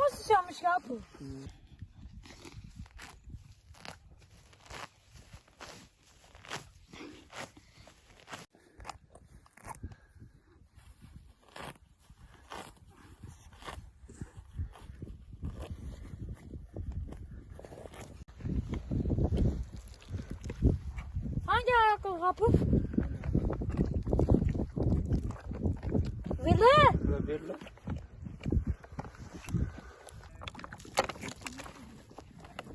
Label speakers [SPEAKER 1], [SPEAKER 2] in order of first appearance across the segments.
[SPEAKER 1] mı sıçramış ya bu? Hangi ayakkabı kapı? Veli.
[SPEAKER 2] Ver.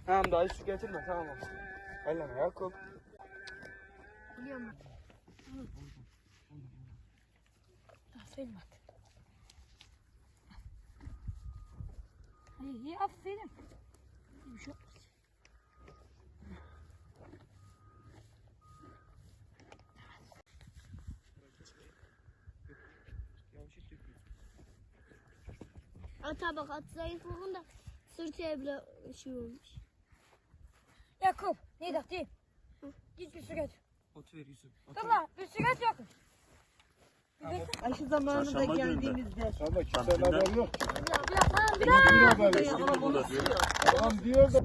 [SPEAKER 2] Tamam daha hiç su getirme tamam mı? Elleme Yakup.
[SPEAKER 1] Biliyorum. Aferin bak. İyi aferin. Bir şey olmaz.
[SPEAKER 3] Ata bak at zayıf olun da sırtıya bile şey olmuş.
[SPEAKER 1] Yakup, ne değil? Git bir su getir.
[SPEAKER 2] Otu ver Yusuf.
[SPEAKER 1] Dur lan, bir su getir Yakup.
[SPEAKER 4] Aşı zamanında geldiğimizde.
[SPEAKER 5] Ama kimsenin haberi yok.
[SPEAKER 1] Bir dakika,
[SPEAKER 5] Kim haber veriyor? Adam diyor da